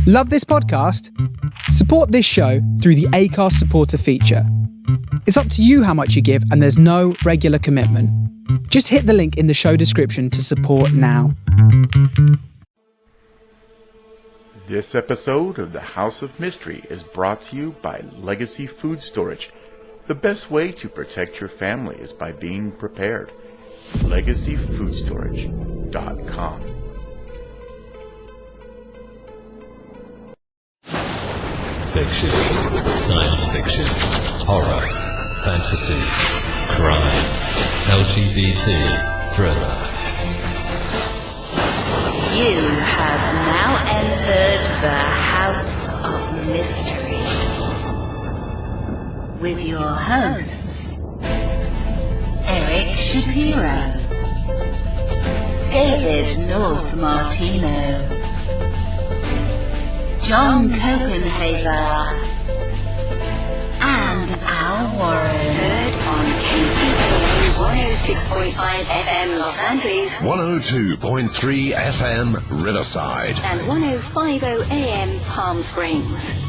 Love this podcast? Support this show through the Acast supporter feature. It's up to you how much you give, and there's no regular commitment. Just hit the link in the show description to support now. This episode of The House of Mystery is brought to you by Legacy Food Storage. The best way to protect your family is by being prepared. LegacyFoodStorage.com. Fiction, science fiction, horror, fantasy, crime, LGBT, thriller. You have now entered the House of Mystery with your hosts, Eric Shapiro, David North Martino, John Copenhaver, and Al Warren. Heard on KCAA 106.5 FM Los Angeles, 102.3 FM Riverside, and 105.0 AM Palm Springs.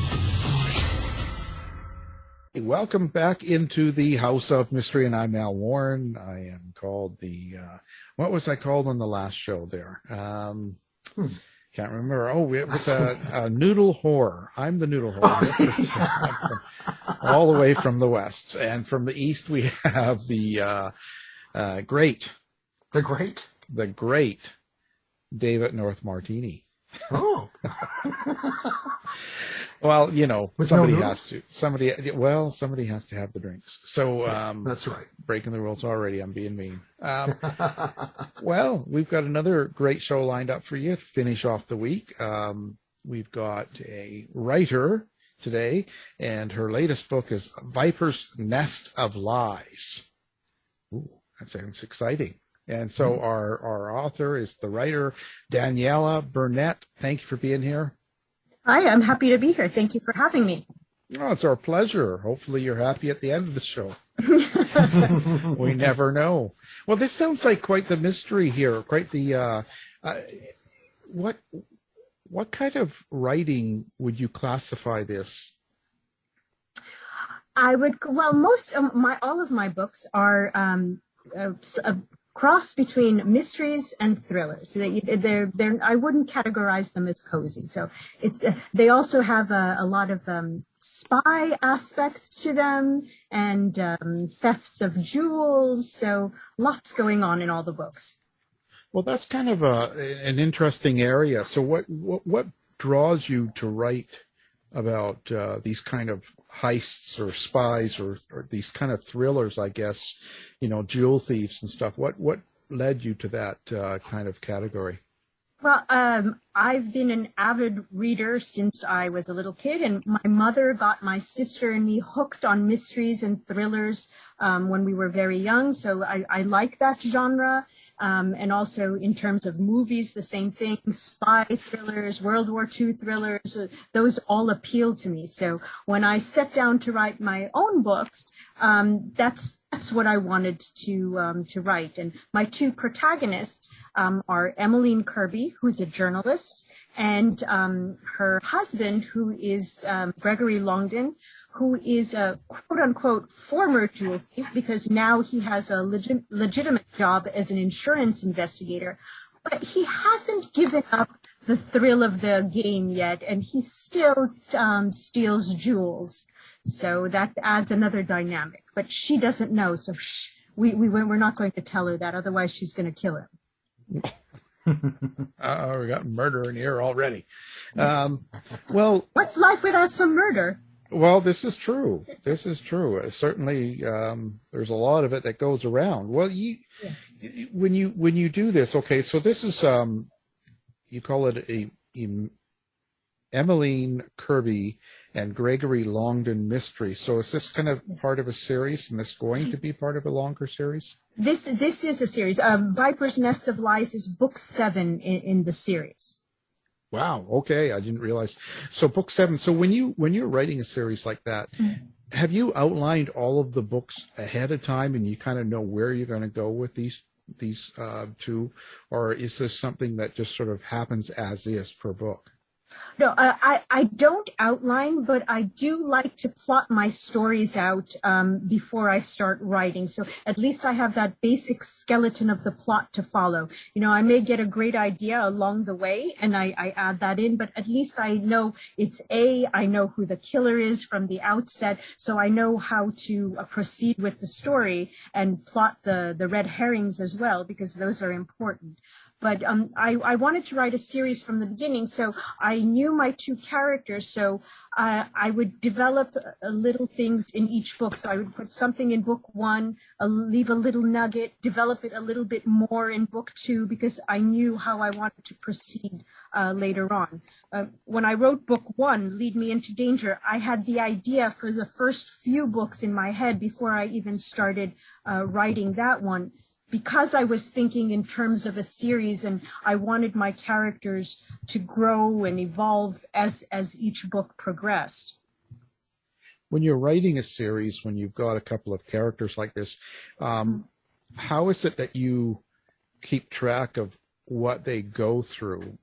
Welcome back into the House of Mystery, and I'm Al Warren. I am called the, what was I called on the last show there? Can't remember. Oh, it was a noodle whore. I'm the noodle whore. All the way from the west. And from the east, we have the great David North Martini. Oh. Well, you know, With somebody no has to. Somebody has to have the drinks. So that's right. Breaking the rules already. I'm being mean. Well, we've got another great show lined up for you to finish off the week. We've got a writer today, and her latest book is Viper's Nest of Lies. Ooh, that sounds exciting. And so our author is the writer, Daniella Bernett. Thank you for being here. Hi, I'm happy to be here. Thank you for having me. Oh, it's our pleasure. Hopefully you're happy at the end of the show. We never know. Well, this sounds like quite the mystery here. Quite the what kind of writing would you classify this? I would. Well, all of my books are a cross between mysteries and thrillers. They're I wouldn't categorize them as cozy. So they also have a lot of spy aspects to them, and thefts of jewels. So lots going on in all the books. Well, that's kind of an interesting area. So what draws you to write about these kind of heists or spies or these kind of thrillers, I guess, you know, jewel thieves and stuff? What led you to that kind of category? Well, I've been an avid reader since I was a little kid, and my mother got my sister and me hooked on mysteries and thrillers when we were very young. So I like that genre. And also in terms of movies, the same thing, spy thrillers, World War II thrillers, those all appeal to me. So when I sat down to write my own books, that's what I wanted to write. And my two protagonists are Emmeline Kirby, who's a journalist, and her husband, who is Gregory Longdon, who is a quote-unquote former jewel thief, because now he has a legitimate job as an insurance investigator. But he hasn't given up the thrill of the game yet, and he still steals jewels. So that adds another dynamic. But she doesn't know, so we're not going to tell her that, otherwise she's going to kill him. We got murder in here already. Yes. Well, what's life without some murder? Well, this is true. Certainly, there's a lot of it that goes around. Well, when you do this, okay, so this is you call it a Emmeline Kirby and Gregory Longdon mystery. So is this kind of part of a series, and this going to be part of a longer series? This is a series. Viper's Nest of Lies is book 7 in the series. Wow. Okay, I didn't realize. So book 7. So when you're writing a series like that, have you outlined all of the books ahead of time, and you kind of know where you're going to go with these two, or is this something that just sort of happens as is per book? No, I don't outline, but I do like to plot my stories out before I start writing. So at least I have that basic skeleton of the plot to follow. You know, I may get a great idea along the way and I add that in, but at least I know I know who the killer is from the outset. So I know how to proceed with the story and plot the red herrings as well, because those are important. But I wanted to write a series from the beginning, so I knew my two characters. So I would develop little things in each book. So I would put something in book one, leave a little nugget, develop it a little bit more in book two, because I knew how I wanted to proceed later on. When I wrote book one, Lead Me Into Danger, I had the idea for the first few books in my head before I even started writing that one, because I was thinking in terms of a series and I wanted my characters to grow and evolve as each book progressed. When you're writing a series, when you've got a couple of characters like this, how is it that you keep track of what they go through?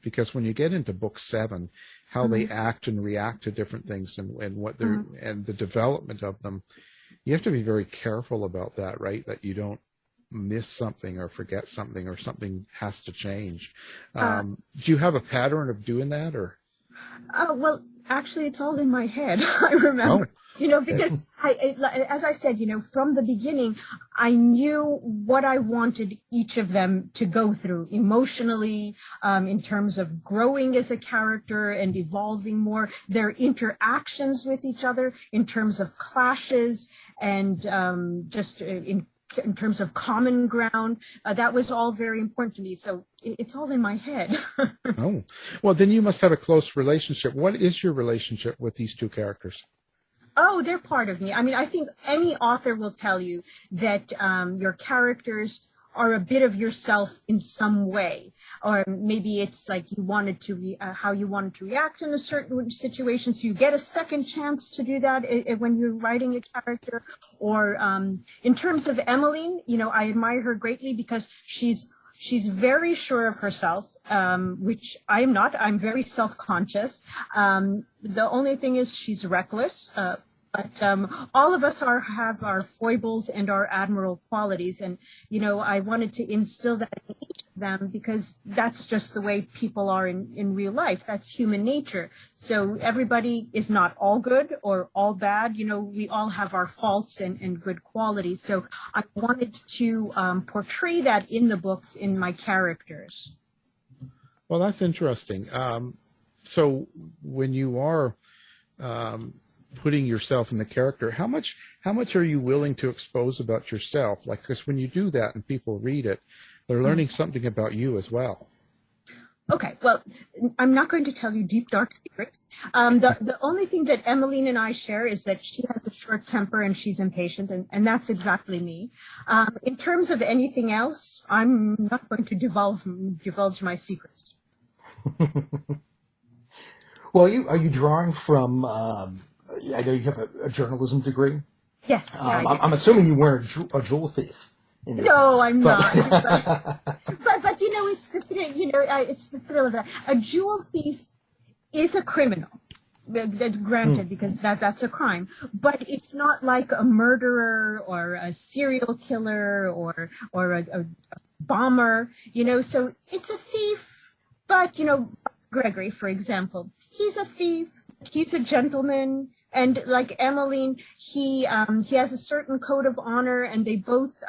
Because when you get into book 7, how they act and react to different things and what they're and the development of them, you have to be very careful about that, right? That you don't miss something or forget something or something has to change. Do you have a pattern of doing that, or? Well, actually, it's all in my head. I remember, because as I said, from the beginning, I knew what I wanted each of them to go through emotionally, in terms of growing as a character and evolving more, their interactions with each other in terms of clashes and just in terms of common ground. That was all very important to me. So it's all in my head. Oh, well, then you must have a close relationship. What is your relationship with these two characters? Oh, they're part of me. I mean, I think any author will tell you that your characters are a bit of yourself in some way, or maybe it's like you wanted to how you wanted to react in a certain situation, so you get a second chance to do that when you're writing a character. Or in terms of Emmeline, I admire her greatly because she's very sure of herself, which I'm not. I'm very self-conscious. The only thing is she's reckless. But all of us have our foibles and our admirable qualities. And, I wanted to instill that in each of them because that's just the way people are in real life. That's human nature. So everybody is not all good or all bad. We all have our faults and good qualities. So I wanted to portray that in the books in my characters. Well, that's interesting. So when you are putting yourself in the character, how much are you willing to expose about yourself? Like, because when you do that and people read it, they're learning something about you as well. Okay, well, I'm not going to tell you deep, dark secrets. The only thing that Emmeline and I share is that she has a short temper and she's impatient, and that's exactly me. In terms of anything else, I'm not going to divulge my secrets. Well, are you drawing from? I know you have a journalism degree. Yes. I'm assuming you weren't a jewel thief. No, I'm not. but it's the it's the thrill of that. A jewel thief is a criminal. That's granted, because that's a crime. But it's not like a murderer or a serial killer or a bomber. So it's a thief. But Gregory, for example, he's a thief. He's a gentleman. And like Emmeline, he has a certain code of honor, and they both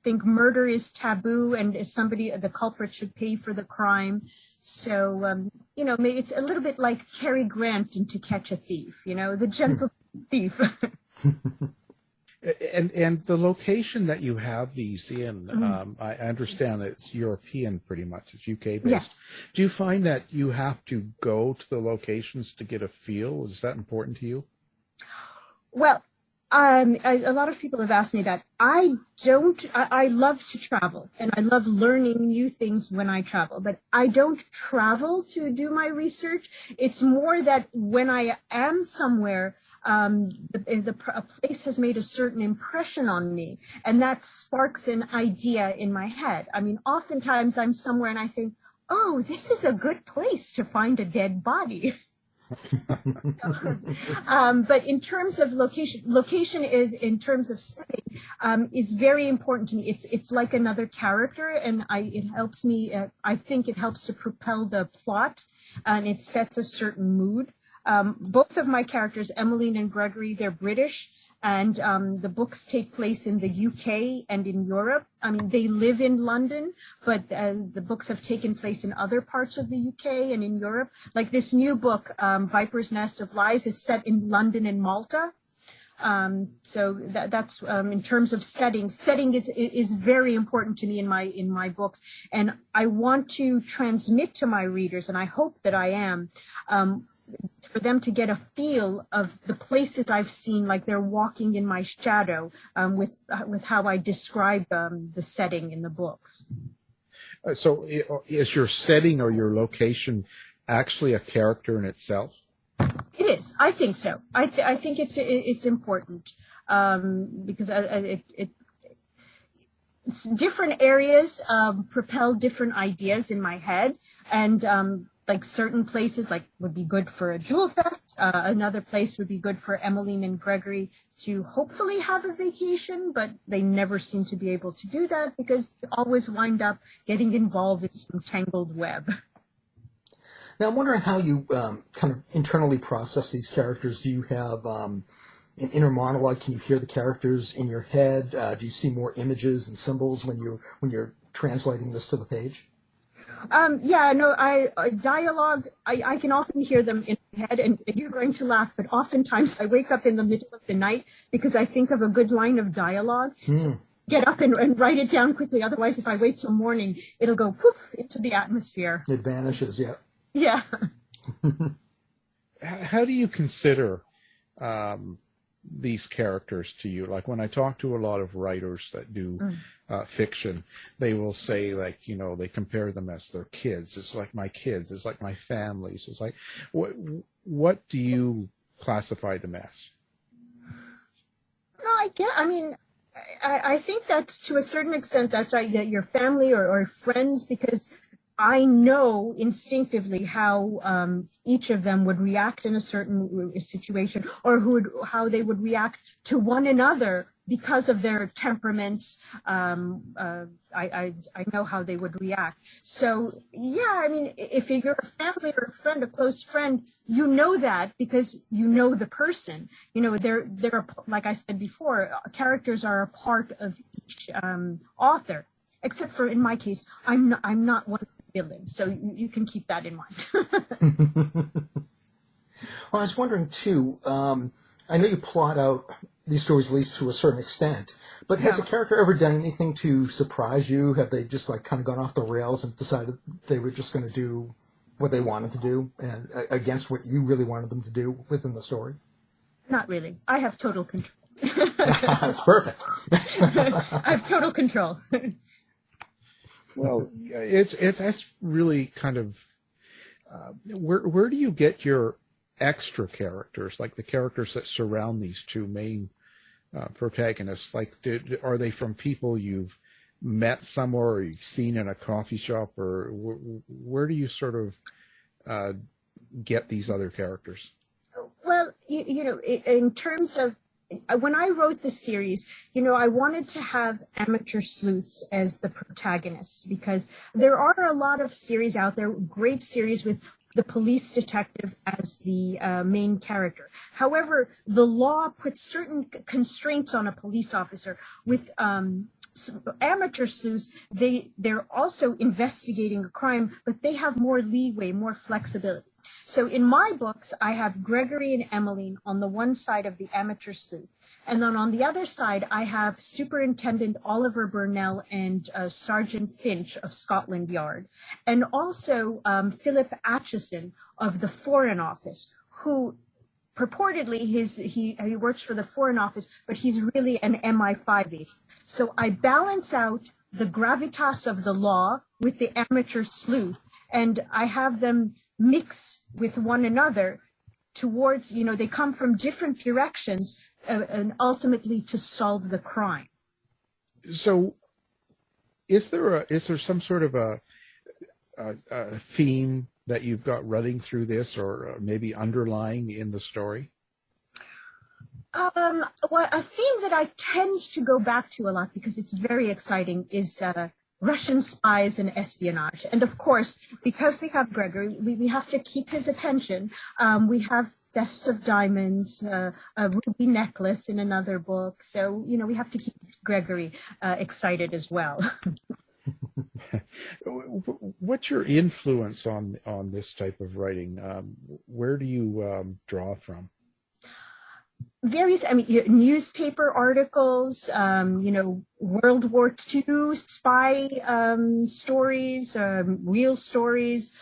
think murder is taboo, and if the culprit should pay for the crime. So, maybe it's a little bit like Cary Grant in To Catch a Thief, the gentle thief. And the location that you have these in, I understand it's European pretty much. It's UK based. Yes. Do you find that you have to go to the locations to get a feel? Is that important to you? Well, a lot of people have asked me that. I love to travel, and I love learning new things when I travel, but I don't travel to do my research. It's more that when I am somewhere, a place has made a certain impression on me, and that sparks an idea in my head. I mean, oftentimes I'm somewhere and I think, oh, this is a good place to find a dead body. But in terms of location is, in terms of setting, is very important to me. It's like another character, and it helps me. I think it helps to propel the plot, and it sets a certain mood. Both of my characters, Emmeline and Gregory, they're British, and the books take place in the UK and in Europe. I mean, they live in London, but the books have taken place in other parts of the UK and in Europe. Like this new book, Viper's Nest of Lies, is set in London and Malta. So that's in terms of setting is very important to me in my books, and I want to transmit to my readers, and I hope that I am, for them to get a feel of the places I've seen, like they're walking in my shadow, with how I describe the setting in the books. So is your setting or your location actually a character in itself? It is. I think so. I think it's important, because different areas propel different ideas in my head, and like certain places would be good for a jewel theft. Another place would be good for Emmeline and Gregory to hopefully have a vacation, but they never seem to be able to do that because they always wind up getting involved in some tangled web. Now, I'm wondering how you kind of internally process these characters. Do you have an inner monologue? Can you hear the characters in your head? Do you see more images and symbols when you're translating this to the page? Dialogue, I can often hear them in my head, and you're going to laugh, but oftentimes I wake up in the middle of the night because I think of a good line of dialogue. So get up and write it down quickly. Otherwise, if I wait till morning, it'll go poof into the atmosphere. It vanishes, yeah. Yeah. How do you consider these characters to you? Like when I talk to a lot of writers that do fiction, they will say, like, they compare them as their kids. It's like my kids. It's like my families. It's like, what do you classify them as? No, I think that to a certain extent, that's right. That your family or friends, because I know instinctively how each of them would react in a certain situation, or how they would react to one another because of their temperaments. I know how they would react. So yeah, if you're a family or a friend, a close friend, you know that because you know the person. They're like I said before, characters are a part of each author. Except for in my case, I'm not one of the villains, so you can keep that in mind. Well, I was wondering too. I know you plot out these stories at least to a certain extent, but has a character ever done anything to surprise you? Have they just kind of gone off the rails and decided they were just going to do what they wanted to do and against what you really wanted them to do within the story? Not really. I have total control. That's perfect. I have total control. Well, that's really kind of where do you get your extra characters, like the characters that surround these two main protagonists? Like, are they from people you've met somewhere or you've seen in a coffee shop, or where do you sort of get these other characters? Well, in terms of when I wrote the series, I wanted to have amateur sleuths as the protagonists because there are a lot of series out there, great series with the police detective as the main character. However, the law puts certain constraints on a police officer. With amateur sleuths, they're also investigating a crime, but they have more leeway, more flexibility. So in my books, I have Gregory and Emmeline on the one side of the amateur sleuth. And then on the other side, I have Superintendent Oliver Burnell and Sergeant Finch of Scotland Yard. And also Philip Acheson of the Foreign Office, who purportedly he works for the Foreign Office, but he's really an MI5 agent. So I balance out the gravitas of the law with the amateur sleuth, and I have them mix with one another towards, they come from different directions and ultimately to solve the crime. So is there some sort of a a theme that you've got running through this, or maybe underlying in the story? Well, a theme that I tend to go back to a lot because it's very exciting is Russian spies and espionage. And of course, because we have Gregory, we have to keep his attention. We have thefts of diamonds, a ruby necklace in another book. So, we have to keep Gregory excited as well. What's your influence on this type of writing? Where do you draw from? Various, newspaper articles, World War II spy stories, real stories,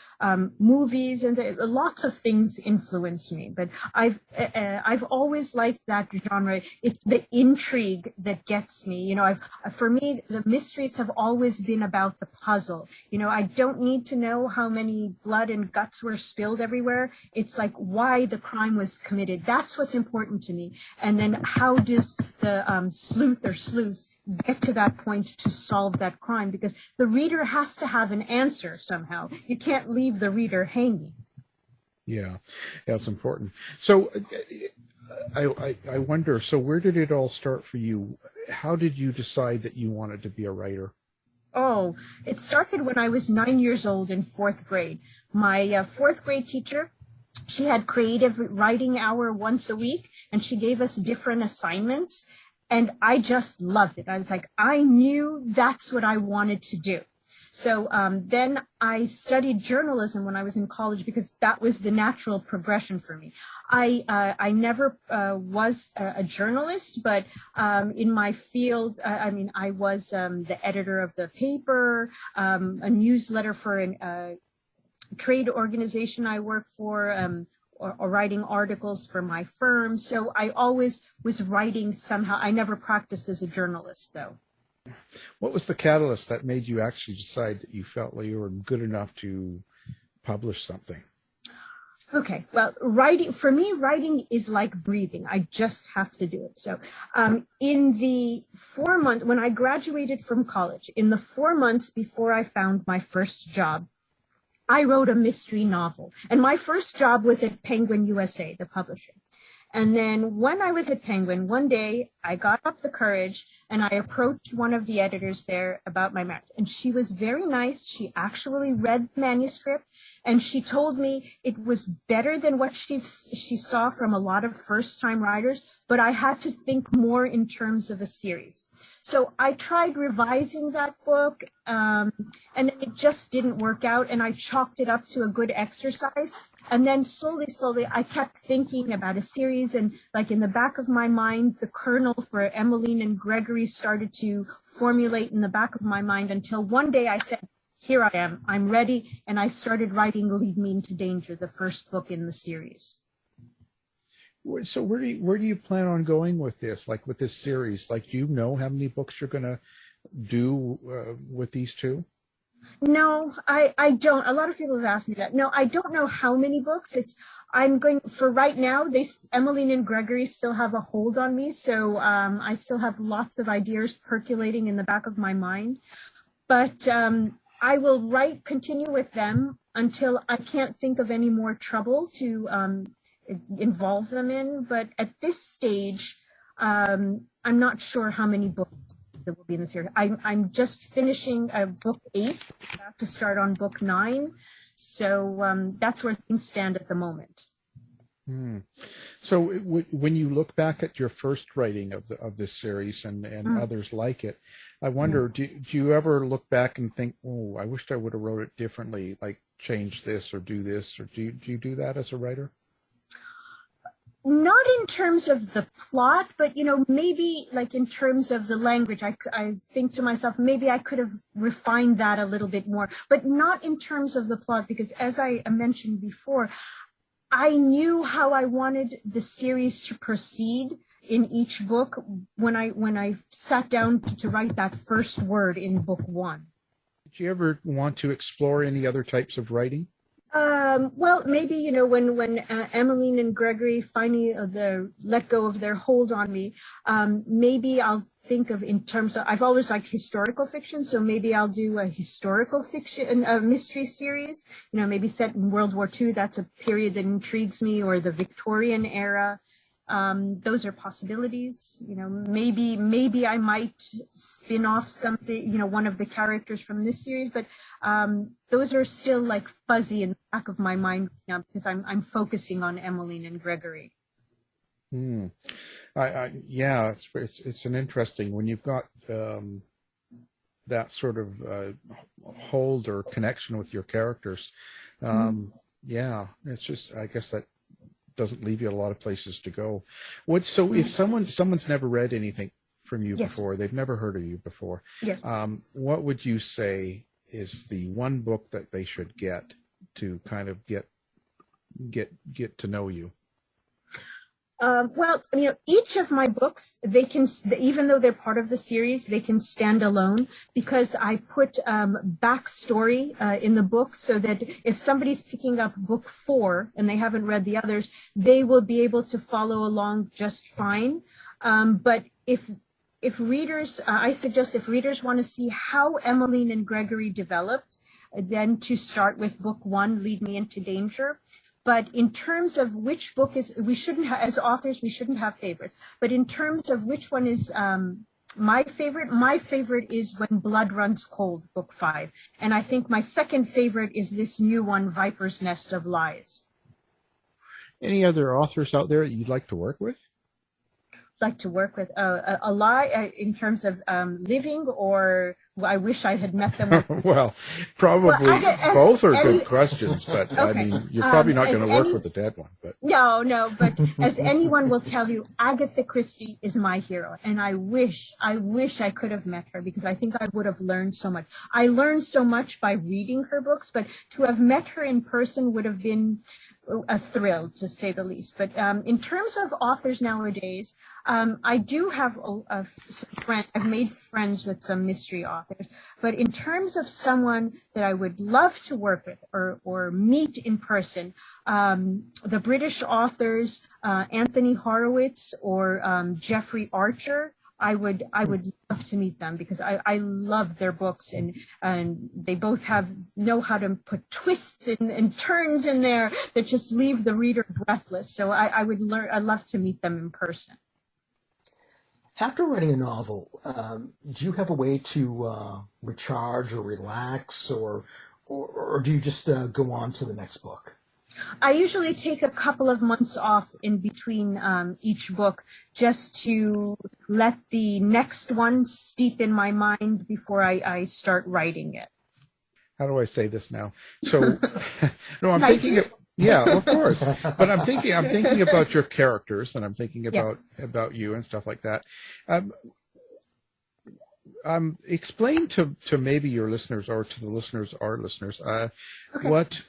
movies, and lots of things influence me. But I've always liked that genre. It's the intrigue that gets me. For me, the mysteries have always been about the puzzle. I don't need to know how many blood and guts were spilled everywhere. It's like why the crime was committed. That's what's important to me. And then how does the sleuth or sleuths get to that point to solve that crime? Because the reader has to have an answer somehow. You can't leave the reader hanging. Yeah, it's important. So I wonder, so where did it all start for you? How did you decide that you wanted to be a writer? Oh, it started when I was 9 years old in fourth grade. My fourth grade teacher, she had creative writing hour once a week, and she gave us different assignments. And I just loved it. I was like, I knew that's what I wanted to do. So then I studied journalism when I was in college because that was the natural progression for me. I never was a journalist, but in my field, I was the editor of the paper, a newsletter for a trade organization I work for, or writing articles for my firm. So I always was writing somehow. I never practiced as a journalist, though. What was the catalyst that made you actually decide that you felt like you were good enough to publish something? Okay, well, writing is like breathing. I just have to do it. So in the 4 months, when I graduated from college, in the 4 months before I found my first job, I wrote a mystery novel. And my first job was at Penguin USA, the publisher. And then when I was at Penguin, one day I got up the courage and I approached one of the editors there about my marriage. And she was very nice. She actually read the manuscript and she told me it was better than what she saw from a lot of first-time writers, but I had to think more in terms of a series. So I tried revising that book, and it just didn't work out, and I chalked it up to a good exercise. And then slowly, I kept thinking about a series, and like in the back of my mind, the kernel for Emmeline and Gregory started to formulate in the back of my mind until one day I said, here I am, I'm ready, and I started writing Lead Me Into Danger, the first book in the series. So where do you plan on going with this, like with this series? Like, do you know how many books you're going to do with these two? No, I don't. A lot of people have asked me that. No, I don't know how many books. For right now, Emmeline and Gregory still have a hold on me. So I still have lots of ideas percolating in the back of my mind. But I will continue with them until I can't think of any more trouble to involve them in. But at this stage, I'm not sure how many books that will be in the series. I'm just finishing book 8, about to start on book 9. So that's where things stand at the moment. So when you look back at your first writing of this series and others like it, I wonder, do you ever look back and think, oh, I wished I would have wrote it differently, like change this or do this, or do you do that as a writer? Not in terms of the plot, but, maybe like in terms of the language, I think to myself, maybe I could have refined that a little bit more, but not in terms of the plot, because as I mentioned before, I knew how I wanted the series to proceed in each book when I sat down to write that first word in book 1. Did you ever want to explore any other types of writing? Well, maybe, when Emmeline and Gregory finally let go of their hold on me, maybe I'll think of in terms of, I've always liked historical fiction, so maybe I'll do a historical fiction, a mystery series, maybe set in World War II. That's a period that intrigues me, or the Victorian era. Those are possibilities. Maybe I might spin off something, one of the characters from this series, but those are still like fuzzy in the back of my mind now, because I'm focusing on Emmeline and Gregory. Yeah, it's an interesting, when you've got that sort of hold or connection with your characters. Yeah, it's just, I guess that doesn't leave you a lot of places to go. So if someone's never read anything from you before, they've never heard of you before, what would you say is the one book that they should get to kind of get to know you? Well, each of my books, they can, even though they're part of the series, they can stand alone, because I put backstory in the book, so that if somebody's picking up book 4 and they haven't read the others, they will be able to follow along just fine. But if readers, I suggest if readers want to see how Emmeline and Gregory developed, then to start with book 1, Lead Me Into Danger. But in terms of which book we shouldn't have, as authors, we shouldn't have favorites. But in terms of which one is my favorite is When Blood Runs Cold, book 5. And I think my second favorite is this new one, Viper's Nest of Lies. Any other authors out there that you'd like to work with? Like to work with a lie in terms of living, or I wish I had met them. Well, probably both are good questions, but okay. I mean, you're probably not going to work with the dead one. But no, but as anyone will tell you, Agatha Christie is my hero, and I wish I could have met her, because I think I would have learned so much. I learned so much by reading her books, but to have met her in person would have been a thrill, to say the least. But in terms of authors nowadays, I do have some friends. I've made friends with some mystery authors. But in terms of someone that I would love to work with or meet in person, the British authors Anthony Horowitz or Jeffrey Archer, I would love to meet them, because I love their books, and they both know how to put twists and turns in there that just leave the reader breathless. So I'd love to meet them in person. After writing a novel, do you have a way to recharge or relax, or do you just go on to the next book? I usually take a couple of months off in between each book, just to let the next one steep in my mind before I start writing it. How do I say this now? So, no, I'm thinking. Yeah, of course. But I'm thinking about your characters, and I'm thinking about you and stuff like that. Explain to maybe your listeners, or to the listeners, our listeners, what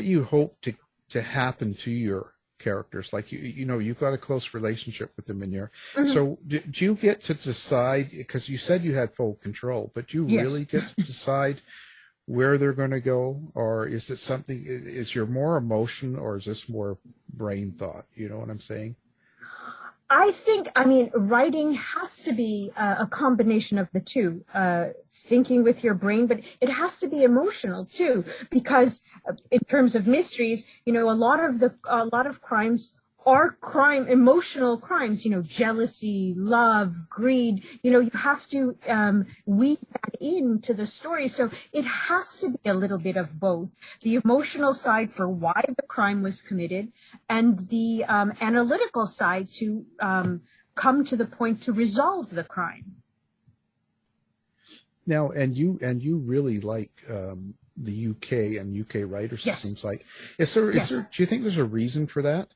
you hope to happen to your characters. Like you've got a close relationship with them in your. Mm-hmm. So do you get to decide, because you said you had full control, but do you really get to decide where they're going to go, or is it something? Is your more emotion, or is this more brain thought? You know what I'm saying? I mean, writing has to be a combination of the two, thinking with your brain, but it has to be emotional too, because in terms of mysteries, a lot of crimes are emotional crimes, jealousy, love, greed, you have to weave that into the story. So it has to be a little bit of both, the emotional side for why the crime was committed, and the analytical side to come to the point to resolve the crime. Now, and you really like the UK and UK writers, it seems like. Do you think there's a reason for that?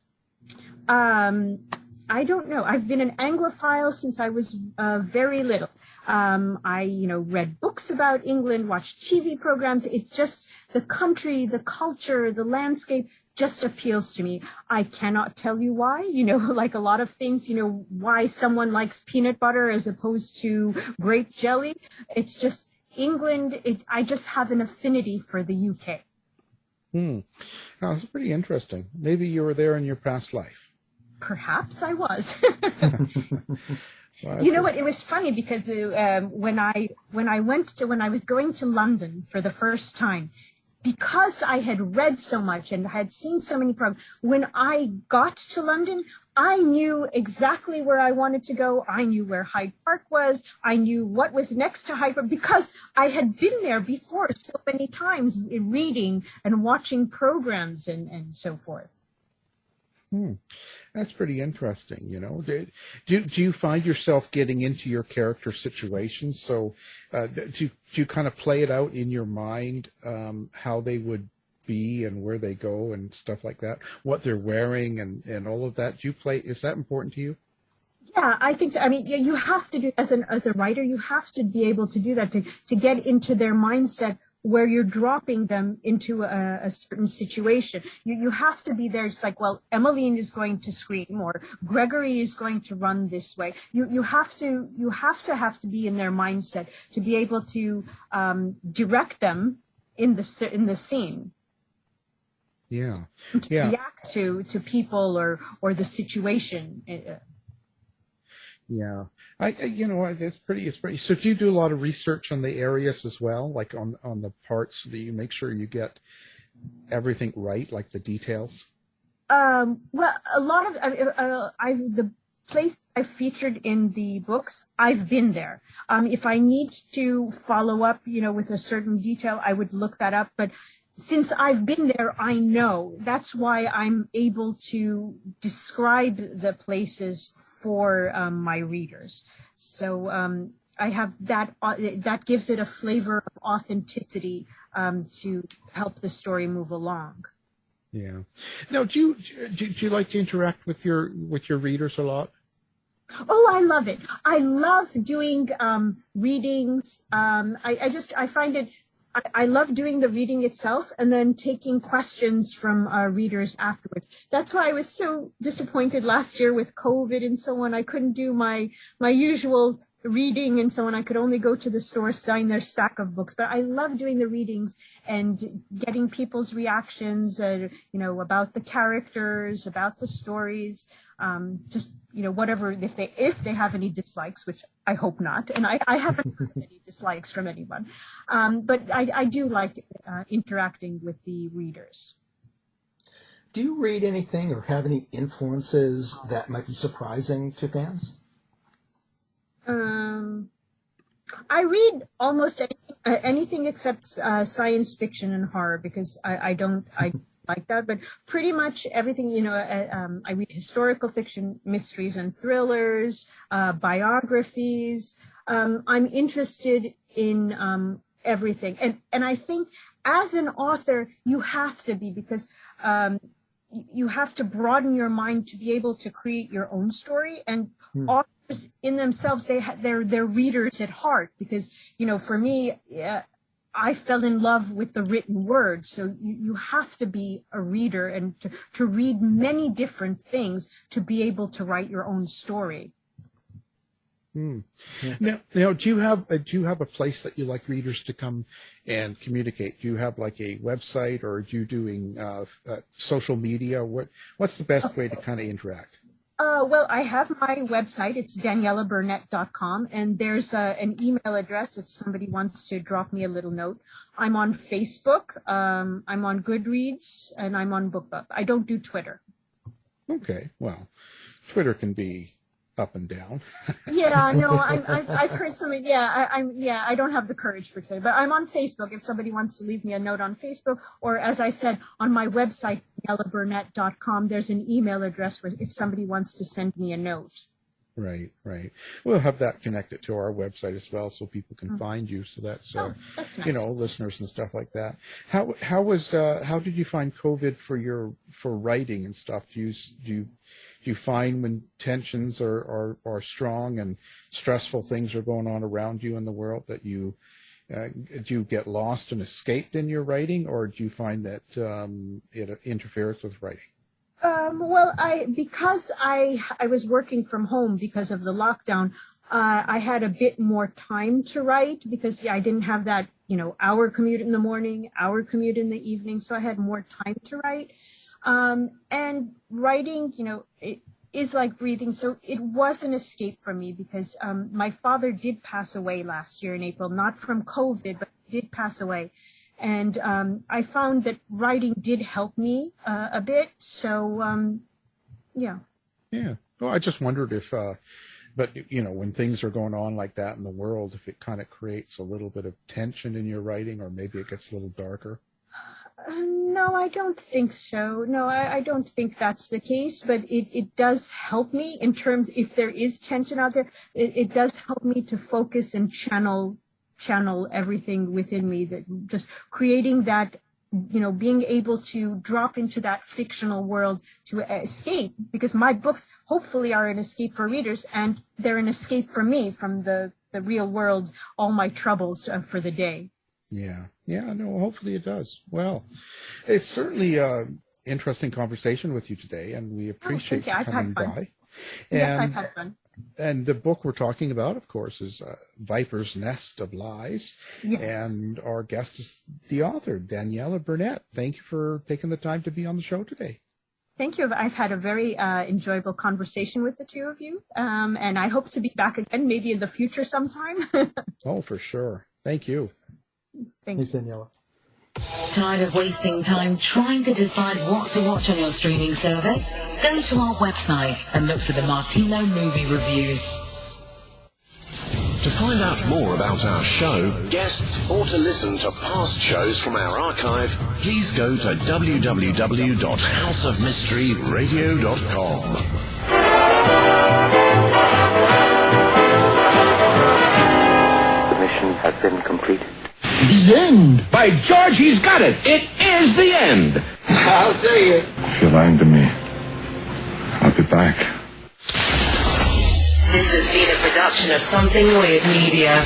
I don't know. I've been an Anglophile since I was very little. I read books about England, watched TV programs. It just, the country, the culture, the landscape just appeals to me. I cannot tell you why, like a lot of things, why someone likes peanut butter as opposed to grape jelly. It's just England. I just have an affinity for the UK. Oh, that's pretty interesting. Maybe you were there in your past life. Perhaps I was. Well, You know what? It was funny because when I was going to London for the first time, because I had read so much and had seen so many programs, when I got to London, I knew exactly where I wanted to go. I knew where Hyde Park was. I knew what was next to Hyde Park because I had been there before so many times, reading and watching programs and so forth. That's pretty interesting. Do you find yourself getting into your character situations? So do you kind of play it out in your mind, how they would be and where they go and stuff like that, what they're wearing and all of that? Is that important to you? Yeah, I think so. I mean, you have to do, as a writer, you have to be able to do that to get into their mindset where you're dropping them into a certain situation. You have to be there. It's like, well, Emmeline is going to scream or Gregory is going to run this way. You have to be in their mindset to be able to direct them in the scene. Yeah. To react to people or the situation. Yeah, it's pretty. So do you do a lot of research on the areas as well, like on the parts that you make sure you get everything right, like the details? Well, a lot of the place I featured in the books, I've been there. If I need to follow up, with a certain detail, I would look that up. But since I've been there, I know. That's why I'm able to describe the places for my readers. So I have that gives it a flavor of authenticity to help the story move along. Yeah. Now, do you like to interact with your readers a lot? Oh, I love it. I love doing readings. I find it. I love doing the reading itself and then taking questions from readers afterwards. That's why I was so disappointed last year with COVID and so on. I couldn't do my usual reading and so on. I could only go to the store, sign their stack of books. But I love doing the readings and getting people's reactions, about the characters, about the stories, just whatever, if they have any dislikes, which I hope not, and I haven't heard any dislikes from anyone, but I do like interacting with the readers. Do you read anything or have any influences that might be surprising to fans? I read almost anything except science fiction and horror because I don't like that, but pretty much everything, I read historical fiction, mysteries and thrillers, biographies. I'm interested in everything. And I think as an author, you have to be, because you have to broaden your mind to be able to create your own story. And authors in themselves, they're readers at heart, because, for me, I fell in love with the written word. So you have to be a reader and to read many different things to be able to write your own story. Yeah. Now, do you have a place that you like readers to come and communicate? Do you have like a website, or are you doing social media? What's the best way to kind of interact? Well, I have my website. It's daniellaburnett.com, and there's an email address if somebody wants to drop me a little note. I'm on Facebook, I'm on Goodreads, and I'm on BookBub. I don't do Twitter. Okay, well, Twitter can be up and down. Yeah, no, I've heard something. Yeah, I don't have the courage for Twitter, but I'm on Facebook. If somebody wants to leave me a note on Facebook, or as I said, on my website, daniellaburnett.com, there's an email address where if somebody wants to send me a note. Right. We'll have that connected to our website as well, so people can find you. So that's nice. Listeners and stuff like that. How did you find COVID for writing and stuff? Do you find when tensions are strong and stressful things are going on around you in the world that do you get lost and escaped in your writing, or do you find that it interferes with writing? Well, because I was working from home because of the lockdown, I had a bit more time to write because I didn't have that, hour commute in the morning, hour commute in the evening. So I had more time to write. And writing, is like breathing. So it was an escape for me because my father did pass away last year in April, not from COVID, but did pass away. And I found that writing did help me a bit. So, yeah. Yeah. Well, I just wondered if, but, you know, when things are going on like that in the world, if it kind of creates a little bit of tension in your writing, or maybe it gets a little darker. No, I don't think so. No, I don't think that's the case, but it does help me in terms, if there is tension out there, it does help me to focus and channel everything within me, that just creating that, you know, being able to drop into that fictional world to escape, because my books hopefully are an escape for readers, and they're an escape for me from the real world, all my troubles for the day. Yeah. Yeah, no, hopefully it does. Well, it's certainly an interesting conversation with you today, and we appreciate you coming by. Yes, I've had fun. And the book we're talking about, of course, is Viper's Nest of Lies. Yes. And our guest is the author, Daniella Bernett. Thank you for taking the time to be on the show today. Thank you. I've had a very enjoyable conversation with the two of you, and I hope to be back again, maybe in the future sometime. Oh, for sure. Thank you. Thanks, Daniella. Tired of wasting time trying to decide what to watch on your streaming service? Go to our website and look for the Martino movie reviews. To find out more about our show, guests, or to listen to past shows from our archive, please go to www.houseofmysteryradio.com. The mission has been completed. The end! By George, he's got it! It is the end! I'll say it. If you're lying to me, I'll be back. This has been a production of Something Weird Media.